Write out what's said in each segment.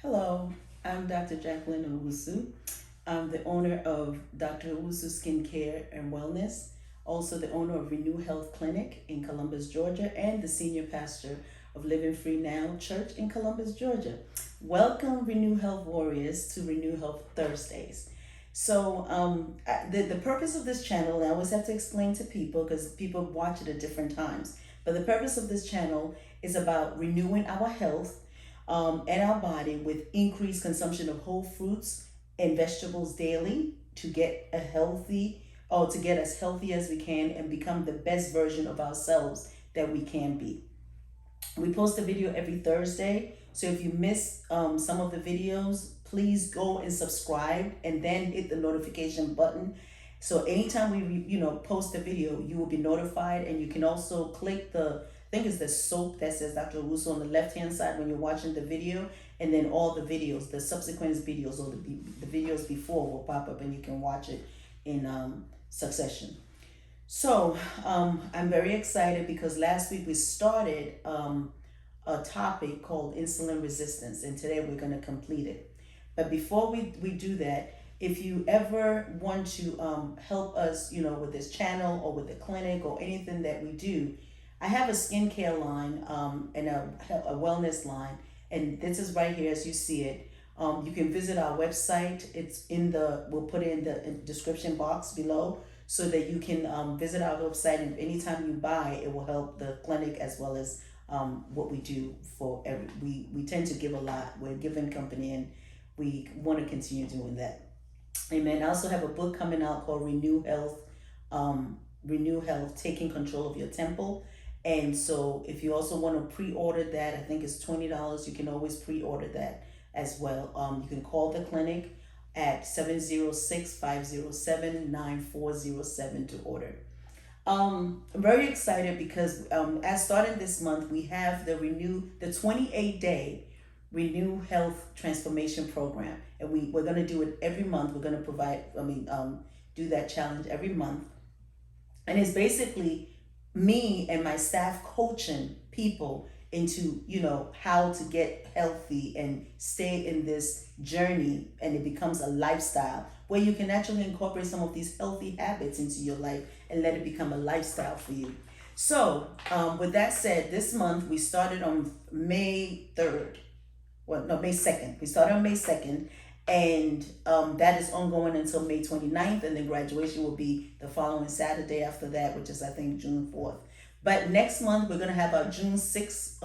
Hello, I'm Dr. Jacqueline Owusu. I'm the owner of Dr. Owusu Skincare and Wellness, also the owner of Renew Health Clinic in Columbus, Georgia, and the senior pastor of Living Free Now Church in Columbus, Georgia. Welcome, Renew Health Warriors, to Renew Health Thursdays. The purpose of this channel, and I always have to explain to people because people watch it at different times, but the purpose of this channel is about renewing our health and our body with increased consumption of whole fruits and vegetables daily to get a healthy or to get as healthy as we can and become the best version of ourselves that we can be. We post a video every Thursday, so if you miss some of the videos, please go and subscribe and then hit the notification button. So anytime we post a video, you will be notified, and you can also click I think it's the soap that says Dr. Owusu on the left hand side when you're watching the video, and then all the videos, the subsequent videos or the videos before will pop up and you can watch it in succession. So I'm very excited because last week we started a topic called insulin resistance, and today we're going to complete it. But before we do that, if you ever want to help us, with this channel or with the clinic or anything that we do, I have a skincare line and a wellness line, and this is right here as you see it. You can visit our website. It's we'll put it in the description box below so that you can visit our website, and anytime you buy, it will help the clinic as well as what we do for we tend to give a lot. We're a giving company, and we want to continue doing that. Amen. I also have a book coming out called Renew Health, Taking Control of Your Temple. And so if you also want to pre-order that, I think it's $20. You can always pre-order that as well. You can call the clinic at 706-507-9407 to order. I'm very excited because as starting this month, we have the 28-day Renew Health Transformation Program. And we're going to do it every month. We're going to do that challenge every month. And it's basically me and my staff coaching people into how to get healthy and stay in this journey, and it becomes a lifestyle where you can actually incorporate some of these healthy habits into your life and let it become a lifestyle for you. So with that said, this month we started on May 2nd. We started on May 2nd, and that is ongoing until May 29th, and then graduation will be the following Saturday after that, which is I think June 4th. But next month we're going to have our June 6th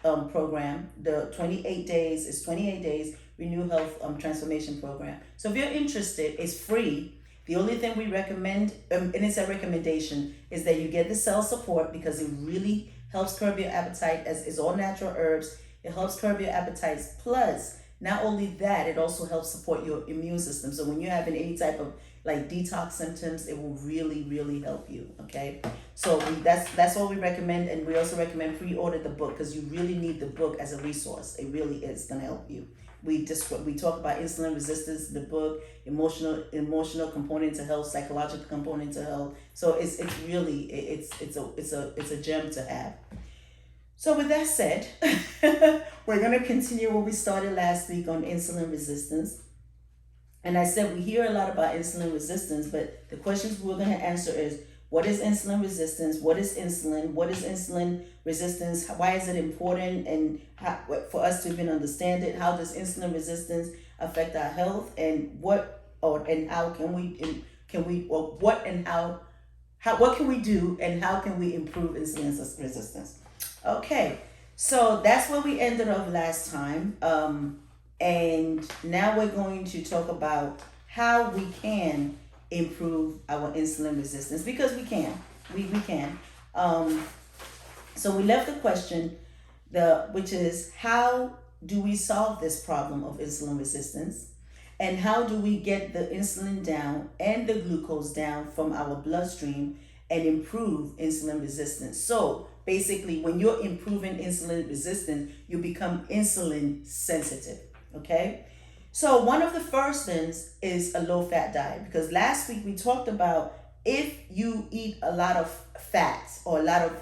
program. The 28 days Renew Health Transformation Program. So if you're interested, it's free. The only thing we recommend, and it's a recommendation, is that you get the cell support because it really helps curb your appetite, as it's all natural herbs. It helps curb your appetites. Plus, not only that, it also helps support your immune system. So when you're having any type of detox symptoms, it will really, really help you. Okay, so that's what we recommend, and we also recommend pre-order the book because you really need the book as a resource. It really is going to help you. We talk about insulin resistance in the book, emotional component to health, psychological component to health. So it's really a gem to have. So with that said, we're going to continue what we started last week on insulin resistance. And I said we hear a lot about insulin resistance, but the questions we're going to answer is, what is insulin resistance? What is insulin? What is insulin resistance? Why is it important? And for us to even understand it, how does insulin resistance affect our health? And what can we do, and how can we improve insulin resistance? Okay, so that's where we ended off last time. And now we're going to talk about how we can improve our insulin resistance, because we can. We can. So we left the question, which is, how do we solve this problem of insulin resistance? And how do we get the insulin down and the glucose down from our bloodstream and improve insulin resistance? So basically, when you're improving insulin resistance, you become insulin sensitive. Okay? So one of the first things is a low-fat diet, because last week we talked about if you eat a lot of fats, or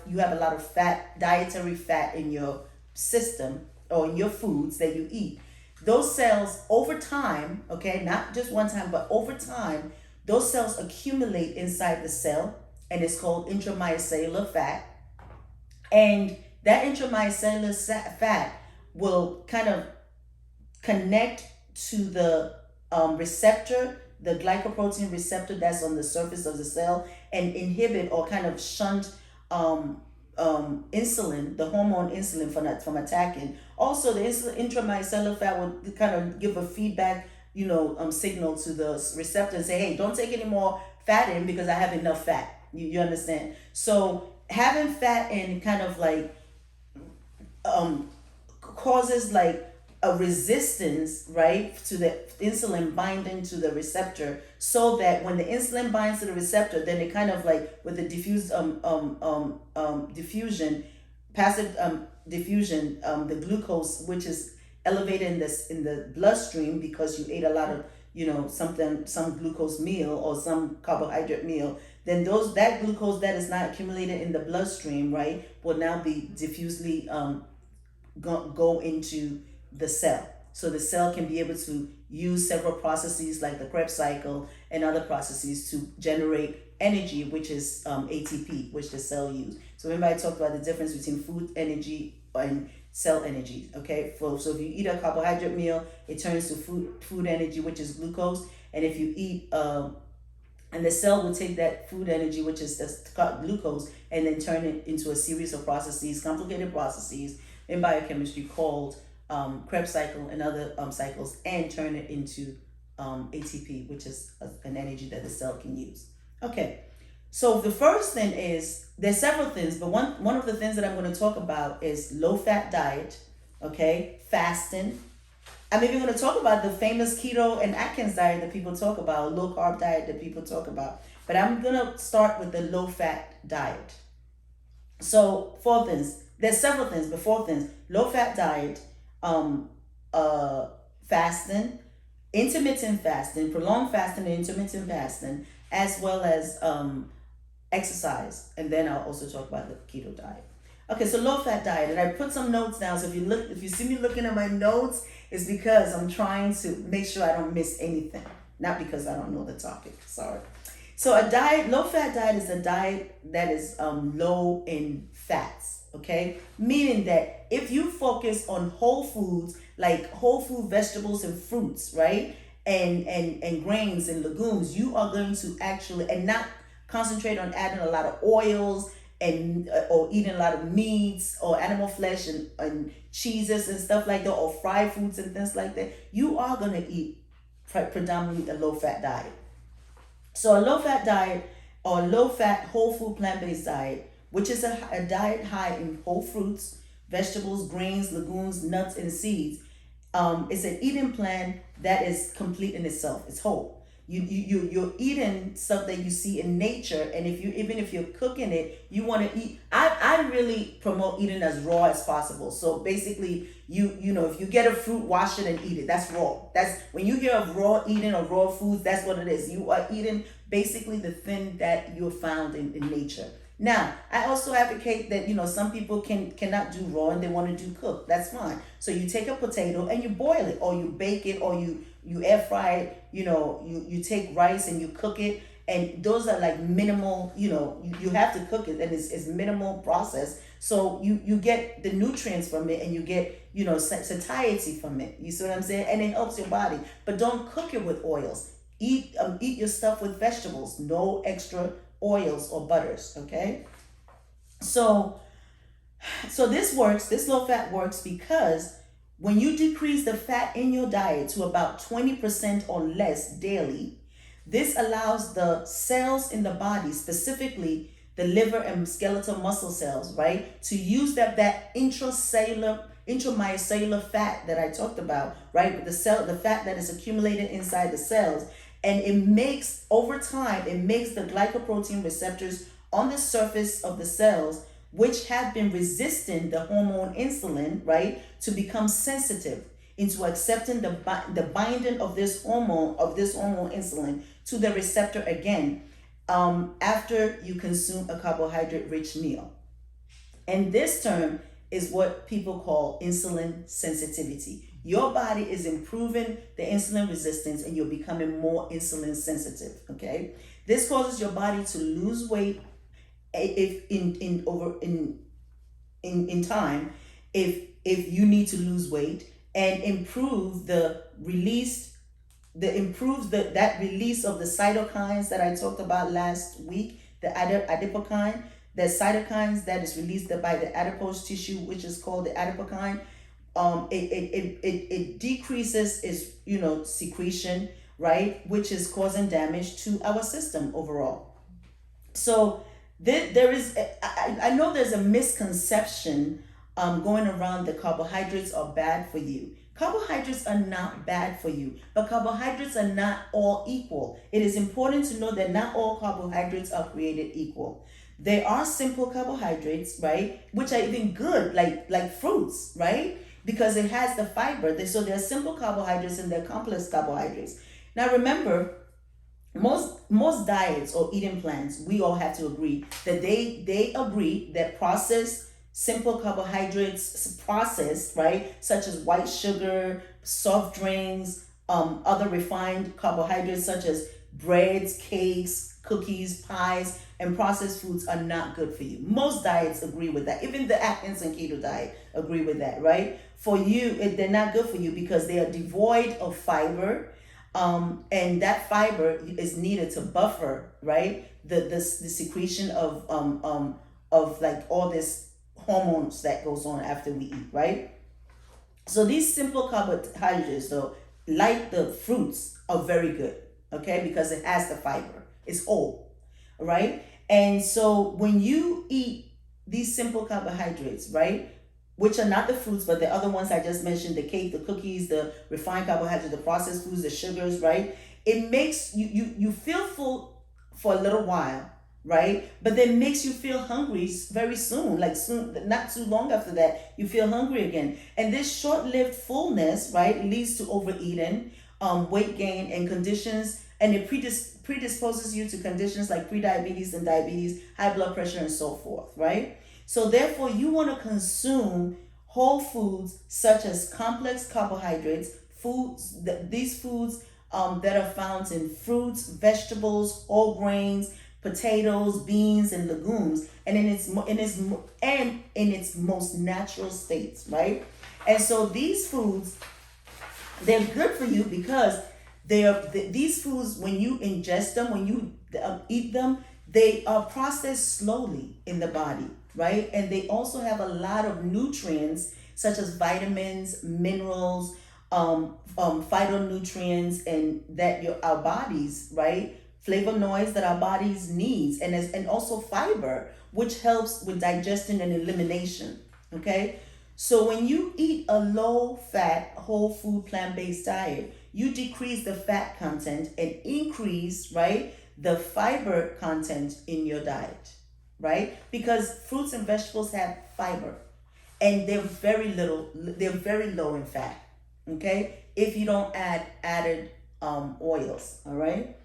you have a lot of fat, dietary fat in your system or in your foods that you eat, those cells over time, okay, not just one time, but over time, those cells accumulate inside the cell, and it's called intracellular fat. And that intracellular fat will kind of connect to the receptor, the glycoprotein receptor that's on the surface of the cell, and inhibit or kind of shunt insulin, the hormone insulin, from attacking. Also, the intracellular fat will kind of give a feedback, signal to the receptor and say, hey, don't take any more fat in because I have enough fat. You understand? So having fat in kind of like causes like a resistance, right, to the insulin binding to the receptor, so that when the insulin binds to the receptor, then it kind of like with the passive diffusion, the glucose, which is elevated in the bloodstream because you ate a lot of some glucose meal or some carbohydrate meal, then that glucose that is not accumulated in the bloodstream, right, will now be diffusely go into the cell. So the cell can be able to use several processes like the Krebs cycle and other processes to generate energy, which is ATP, which the cell use. So remember I talked about the difference between food energy and cell energy, okay? So if you eat a carbohydrate meal, it turns to food energy, which is glucose. And if you eat, and the cell will take that food energy, which is the glucose, and then turn it into a series of processes, complicated processes in biochemistry called Krebs cycle and other cycles, and turn it into ATP, which is an energy that the cell can use. Okay, so the first thing is, there's several things, but one of the things that I'm going to talk about is low-fat diet, okay, fasting. I'm even going to talk about the famous keto and Atkins diet that people talk about, low-carb diet that people talk about, but I'm going to start with the low-fat diet. So 4 things. There's several things, but 4 things. Low-fat diet, fasting, intermittent fasting, prolonged fasting and intermittent fasting, as well as exercise. And then I'll also talk about the keto diet. Okay, so low-fat diet, and I put some notes down. So if you see me looking at my notes, it's because I'm trying to make sure I don't miss anything, not because I don't know the topic. Sorry. So low-fat diet is a diet that is low in fats. Okay, meaning that if you focus on whole foods, like whole food vegetables and fruits, right, and grains and legumes, you are going to actually, and not concentrate on adding a lot of oils and or eating a lot of meats or animal flesh and cheeses and stuff like that, or fried foods and things like that. You are going to eat predominantly a low-fat diet. So a low-fat diet, or low-fat whole food plant-based diet, which is a diet high in whole fruits, vegetables, grains, legumes, nuts, and seeds, is an eating plan that is complete in itself. It's whole. You're eating stuff that you see in nature, and even if you're cooking it, you want to eat. I really promote eating as raw as possible. So basically, if you get a fruit, wash it and eat it. That's raw. That's when you hear of raw eating or raw foods. That's what it is. You are eating basically the thing that you found in nature. Now, I also advocate that, some people cannot do raw and they want to do cook. That's fine. So you take a potato and you boil it, or you bake it, or you air fry it, you take rice and you cook it. And those are like minimal, you have to cook it, and it's minimal process. So you get the nutrients from it, and you get, satiety from it. You see what I'm saying? And it helps your body. But don't cook it with oils. Eat your stuff with vegetables. No extra oils or butters, okay? So this low fat works because when you decrease the fat in your diet to about 20% or less daily, this allows the cells in the body, specifically the liver and skeletal muscle cells, right, to use that intracellular fat that I talked about, right, the fat that is accumulated inside the cells. And it makes, over time, the glycoprotein receptors on the surface of the cells, which have been resisting the hormone insulin, right, to become sensitive into accepting the binding of this hormone insulin to the receptor again, after you consume a carbohydrate-rich meal. And this term is what people call insulin sensitivity, Your body is improving the insulin resistance and you're becoming more insulin sensitive. Okay, this causes your body to lose weight if in time, if you need to lose weight, and improve the release the improves that release of the cytokines that I talked about last week, the adipokine, the cytokines that is released by the adipose tissue, which is called the adipokine. It decreases its secretion, right, which is causing damage to our system overall. So there is I know there's a misconception going around that carbohydrates are bad for you. Carbohydrates are not bad for you, but carbohydrates are not all equal. It is important to know that not all carbohydrates are created equal. There are simple carbohydrates, right, which are even good, like fruits, right, because it has the fiber. So there are simple carbohydrates and there are complex carbohydrates. Now remember, most diets or eating plans, we all have to agree that they agree that processed simple carbohydrates, processed, right, such as white sugar, soft drinks, other refined carbohydrates such as breads, cakes, cookies, pies, and processed foods are not good for you. Most diets agree with that. Even the Atkins and keto diet agree with that, right? For you, they're not good for you because they are devoid of fiber, and that fiber is needed to buffer, right, the secretion of like all this hormones that goes on after we eat, right? So these simple carbohydrates, though, like the fruits, are very good, okay, because it has the fiber. It's whole, right? And so when you eat these simple carbohydrates, right, which are not the fruits, but the other ones I just mentioned, the cake, the cookies, the refined carbohydrates, the processed foods, the sugars, right? It makes you feel full for a little while, right? But then makes you feel hungry very soon, not too long after that, you feel hungry again. And this short-lived fullness, right, leads to overeating, weight gain, and conditions, and it predisposes you to conditions like prediabetes and diabetes, high blood pressure, and so forth, right? So therefore, you want to consume whole foods such as complex carbohydrates, these foods that are found in fruits, vegetables, whole grains, potatoes, beans, and legumes, and in its most natural states, right? And so these foods, they're good for you because these foods, when you ingest them, when you eat them, they are processed slowly in the body, right? And they also have a lot of nutrients such as vitamins, minerals, phytonutrients, and that our bodies, right, flavonoids that our bodies needs, and also fiber, which helps with digestion and elimination. Okay, so when you eat a low fat, whole food, plant-based diet, you decrease the fat content and increase, right, the fiber content in your diet, right? Because fruits and vegetables have fiber, and they're very low in fat. Okay, if you don't add added oils, all right.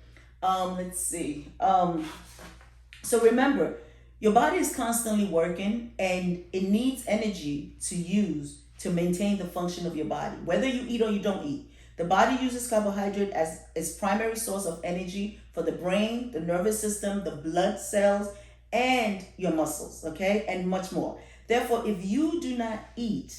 Let's see. So remember, your body is constantly working and it needs energy to use to maintain the function of your body, whether you eat or you don't eat. The body uses carbohydrate as its primary source of energy for the brain, the nervous system, the blood cells, and your muscles, okay, and much more. Therefore, if you do not eat,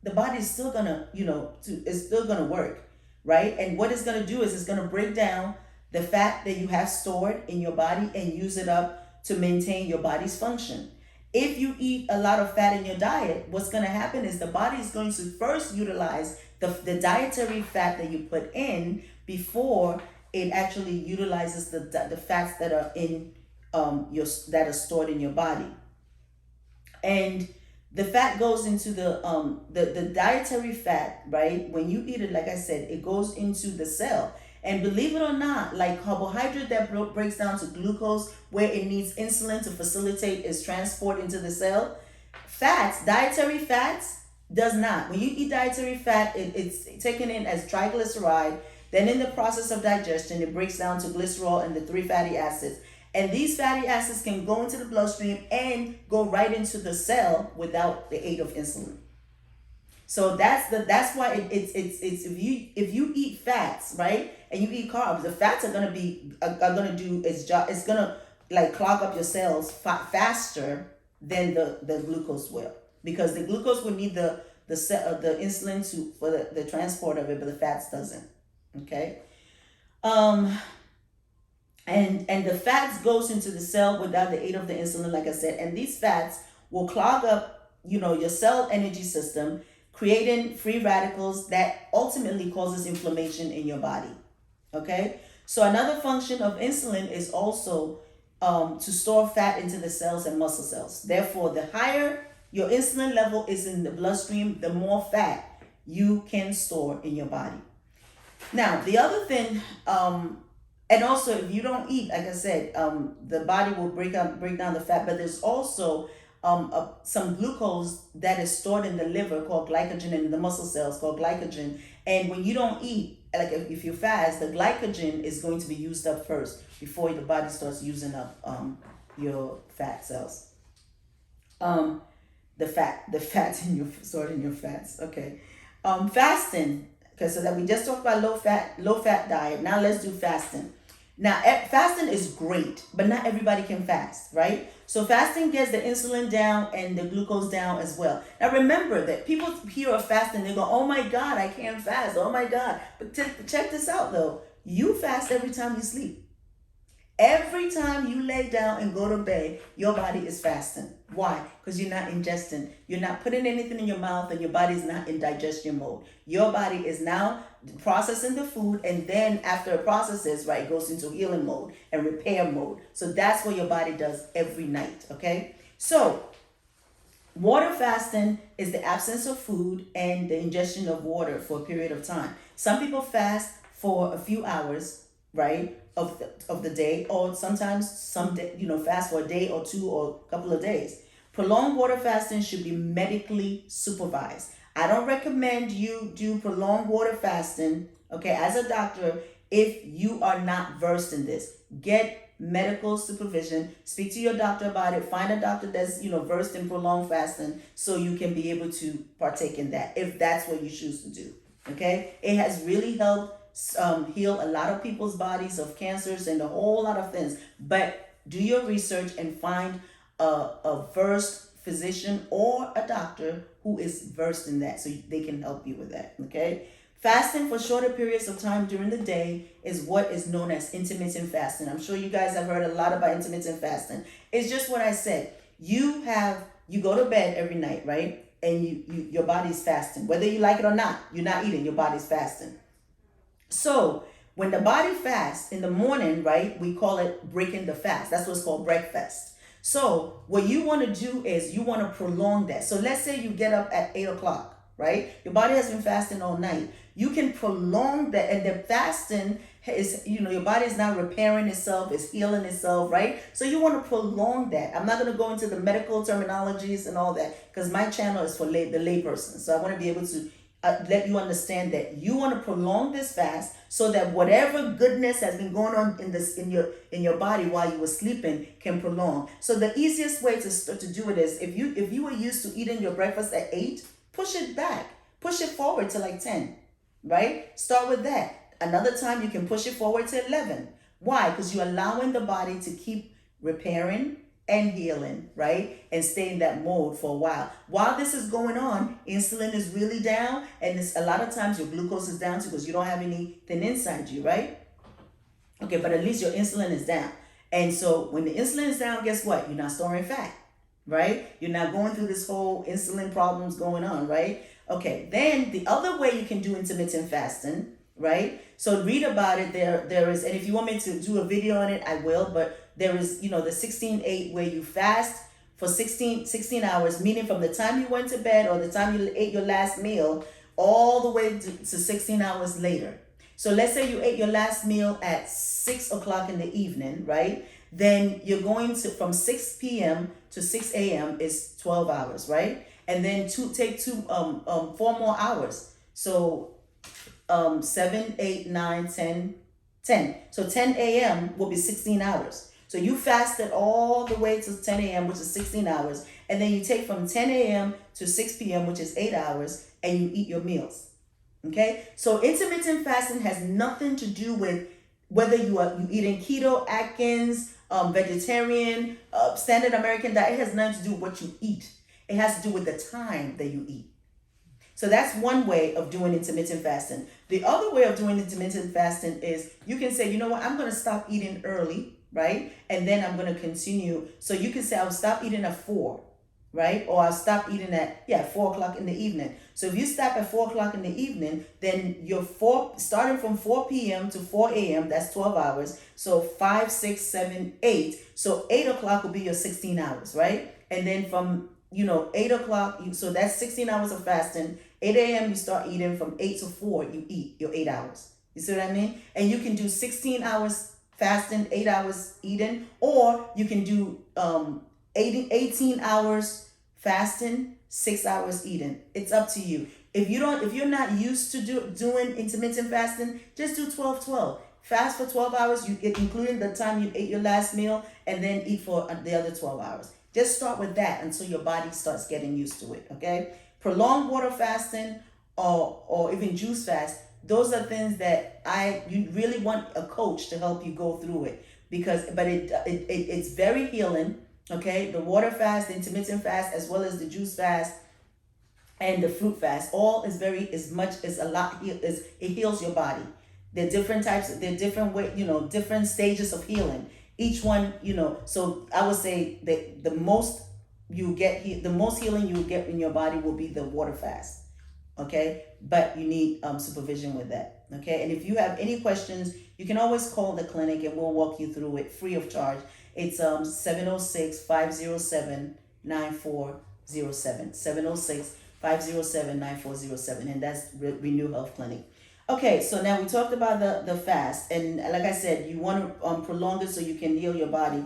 the body is still gonna, it's still gonna work, right? And what it's gonna do is it's gonna break down the fat that you have stored in your body and use it up to maintain your body's function. If you eat a lot of fat in your diet, what's going to happen is the body is going to first utilize the dietary fat that you put in before it actually utilizes the fats that are in that are stored in your body. And the fat goes into the dietary fat, right? When you eat it, like I said, it goes into the cell. And believe it or not, like carbohydrate that breaks down to glucose, where it needs insulin to facilitate its transport into the cell, dietary fats, does not. When you eat dietary fat, it's taken in as triglyceride. Then in the process of digestion, it breaks down to glycerol and the 3 fatty acids. And these fatty acids can go into the bloodstream and go right into the cell without the aid of insulin. So that's why it's if you eat fats, right, and you eat carbs, the fats are gonna do its job. It's gonna like clog up your cells faster than the glucose will, because the glucose will need the insulin for the transport of it, but the fats doesn't. Okay. Um, and the fats goes into the cell without the aid of the insulin, like I said, and these fats will clog up, your cell energy system, creating free radicals that ultimately causes inflammation in your body. Okay, so another function of insulin is also to store fat into the cells and muscle cells. Therefore, the higher your insulin level is in the bloodstream, the more fat you can store in your body. Now, the other thing, and also if you don't eat, like I said, the body will break down the fat, but there's also some glucose that is stored in the liver called glycogen, and in the muscle cells called glycogen. And when you don't eat, like if you fast, the glycogen is going to be used up first before the body starts using up your fat cells. The fats in your stored in your fats. Okay. Fasting. Okay, so that we just talked about low fat diet. Now let's do fasting. Now, fasting is great, but not everybody can fast, right? So fasting gets the insulin down and the glucose down as well. Now, remember that people hear of fasting, they go, oh my God, I can't fast. Oh my God. But check this out, though. You fast every time you sleep. Every time you lay down and go to bed, your body is fasting. Why? Because you're not ingesting. You're not putting anything in your mouth, and your body is not in digestion mode. Your body is now processing the food, and then after it processes, right, it goes into healing mode and repair mode. So that's what your body does every night, okay? So water fasting is the absence of food and the ingestion of water for a period of time. Some people fast for a few hours, right, of the day, or sometimes fast for a day or two or a couple of days. Prolonged water fasting should be medically supervised. I don't recommend you do prolonged water fasting, okay, as a doctor, if you are not versed in this. Get medical supervision. Speak to your doctor about it. Find a doctor that's versed in prolonged fasting, so you can be able to partake in that if that's what you choose to do. Okay, it has really helped heal a lot of people's bodies of cancers and a whole lot of things. But do your research and find a versed physician or a doctor who is versed in that, so they can help you with that. Okay. Fasting for shorter periods of time during the day is what is known as intermittent fasting. I'm sure you guys have heard a lot about intermittent fasting. It's just what I said. You go to bed every night, right? And your body's fasting. Whether you like it or not, you're not eating, your body's fasting. So when the body fasts in the morning, right, we call it breaking the fast. That's what's called breakfast. So what you want to do is you want to prolong that. So let's say you get up at 8 o'clock, right? Your body has been fasting all night. You can prolong that, and the fasting is, your body is now repairing itself, it's healing itself, right? So you want to prolong that. I'm not going to go into the medical terminologies and all that, because my channel is for the layperson. So I want to be able to let you understand that you want to prolong this fast, so that whatever goodness has been going on in your body while you were sleeping can prolong. So the easiest way to do it is, if you were used to eating your breakfast at 8, push it back, push it forward to like 10, right? Start with that. Another time you can push it forward to 11. Why? Because you're allowing the body to keep repairing and healing, right? And stay in that mode for a while. While this is going on, insulin is really down, and a lot of times your glucose is down too, because you don't have anything inside you, right? Okay, but at least your insulin is down. And so when the insulin is down, guess what? You're not storing fat, right? You're not going through this whole insulin problems going on, right? Okay, then the other way you can do intermittent fasting, right? So read about it. There is, and if you want me to do a video on it, I will, but there is, the 16-8, where you fast for 16 hours, meaning from the time you went to bed or the time you ate your last meal, all the way to 16 hours later. So let's say you ate your last meal at 6 o'clock in the evening, right? Then you're going to, from 6 p.m. to 6 a.m. is 12 hours, right? And then take 4 more hours. So 7, 8, 9, 10. So 10 a.m. will be 16 hours. So you fasted all the way to 10 a.m., which is 16 hours. And then you take from 10 a.m. to 6 p.m., which is 8 hours. and you eat your meals. Okay, so intermittent fasting has nothing to do with whether you eating keto, Atkins, vegetarian, standard American diet. It has nothing to do with what you eat. It has to do with the time that you eat. So that's one way of doing intermittent fasting. The other way of doing intermittent fasting is you can say, you know what, I'm going to stop eating early, right? And then I'm going to continue. So you can say, I'll stop eating at 4, right? Or I'll stop eating at, 4 o'clock in the evening. So if you stop at 4 o'clock in the evening, then you're starting from 4 p.m. to 4 a.m., that's 12 hours. So 5, 6, 7, 8. So 8 o'clock will be your 16 hours, right? And then from 8 o'clock, so that's 16 hours of fasting. 8 a.m. you start eating. From 8 to 4, you eat your 8 hours. You see what I mean? And you can do 16 hours fasting, 8 hours eating, or you can do 18 hours fasting, 6 hours eating. It's up to you. If you're not used to doing intermittent fasting, just do 12-12. Fast for 12 hours, including the time you ate your last meal, and then eat for the other 12 hours. Just start with that until your body starts getting used to it, okay? Prolonged water fasting or even juice fast, those are things that you really want a coach to help you go through it, but it's very healing, okay? The water fast, the intermittent fast, as well as the juice fast and the fruit fast, all is it heals your body. They're different types, they're different way, different stages of healing. Each one, so I would say that the most healing you will get in your body will be the water fast, okay? But you need supervision with that, okay? And if you have any questions, you can always call the clinic and we'll walk you through it free of charge. It's 706-507-9407, 706-507-9407, and that's Renew Health Clinic. Okay, so now we talked about the fast, and like I said, you want to prolong it so you can heal your body.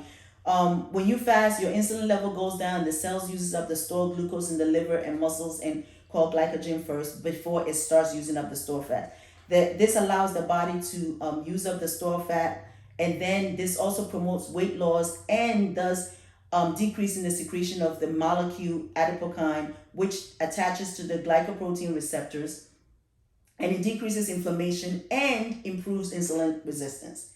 When you fast, your insulin level goes down. The cells uses up the stored glucose in the liver and muscles and called glycogen first before it starts using up the stored fat. This allows the body to use up the stored fat, and then this also promotes weight loss and does decrease in the secretion of the molecule adipokine, which attaches to the glycoprotein receptors, and it decreases inflammation and improves insulin resistance.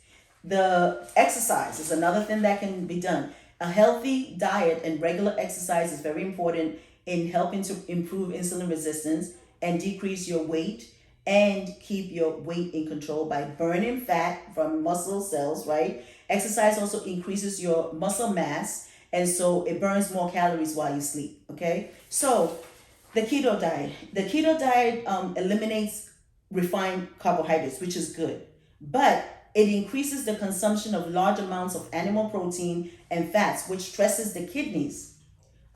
The exercise is another thing that can be done. A healthy diet and regular exercise is very important in helping to improve insulin resistance and decrease your weight and keep your weight in control by burning fat from muscle cells, right? Exercise also increases your muscle mass, and so it burns more calories while you sleep, okay? So the keto diet. The keto diet eliminates refined carbohydrates, which is good, but it increases the consumption of large amounts of animal protein and fats, which stresses the kidneys,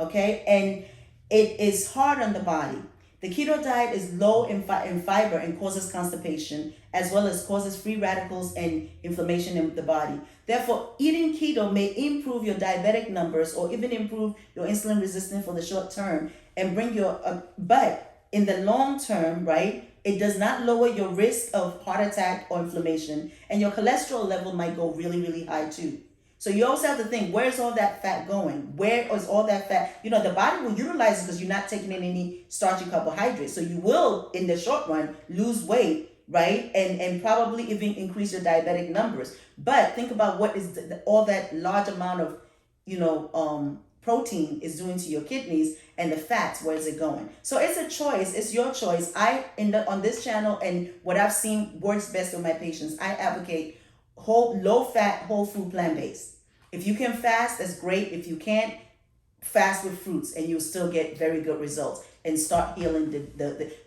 okay? And it is hard on the body. The keto diet is low in fiber and causes constipation, as well as causes free radicals and inflammation in the body. Therefore, eating keto may improve your diabetic numbers or even improve your insulin resistance for the short term and bring but in the long term, right, it does not lower your risk of heart attack or inflammation, and your cholesterol level might go really, really high too. So you also have to think, where's all that fat going? Where is all that fat? The body will utilize it because you're not taking in any starchy carbohydrates. So you will, in the short run, lose weight, right? And probably even increase your diabetic numbers. But think about what is all that large amount of, protein is doing to your kidneys, and the fats, where is it going? So it's a choice. It's your choice. On this channel, and what I've seen works best with my patients, I advocate low fat, whole food, plant-based. If you can fast, that's great. If you can't, fast with fruits and you'll still get very good results and start healing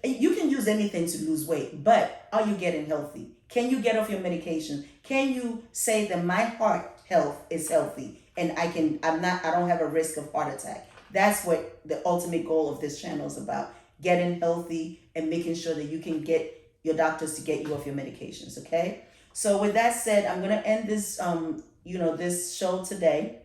you can use anything to lose weight, but are you getting healthy? Can you get off your medication? Can you say that my heart health is healthy and I don't have a risk of heart attack? That's what the ultimate goal of this channel is about, getting healthy and making sure that you can get your doctors to get you off your medications, okay? So with that said, I'm going to end this this show today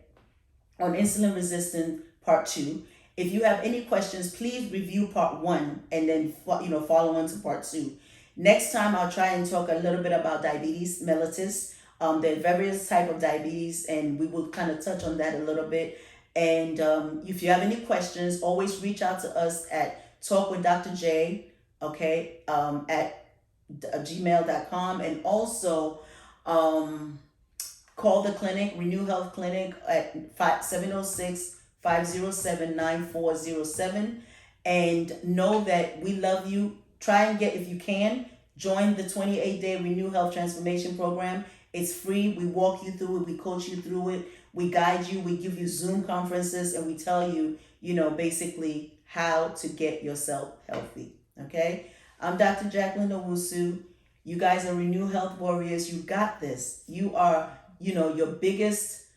on insulin resistant part 2. If you have any questions, please review part 1 and then follow on to part 2. Next time I'll try and talk a little bit about diabetes mellitus. There are various type of diabetes, and we will kind of touch on that a little bit. And if you have any questions, always reach out to us at talk with Dr. J, okay, at gmail.com, and also call the clinic, Renew Health Clinic, at 706 507 9407. And know that we love you. Try and get, if you can, join the 28-day Renew Health Transformation Program. It's free. We walk you through it. We coach you through it. We guide you. We give you Zoom conferences, and we tell you, basically how to get yourself healthy. Okay? I'm Dr. Jacqueline Owusu. You guys are Renew Health Warriors. You got this. You are, your biggest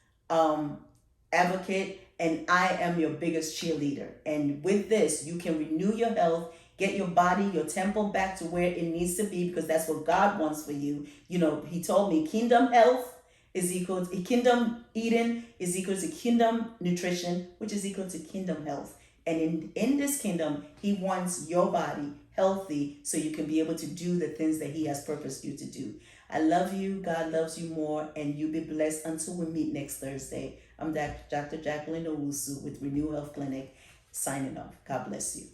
advocate, and I am your biggest cheerleader. And with this, you can renew your health, get your body, your temple back to where it needs to be, because that's what God wants for you. He told me kingdom health is equal to kingdom eating is equal to kingdom nutrition, which is equal to kingdom health. And in this kingdom, he wants your body healthy so you can be able to do the things that he has purposed you to do. I love you. God loves you more, and you be blessed until we meet next Thursday. I'm Dr. Jacqueline Owusu with Renew Health Clinic, signing off. God bless you.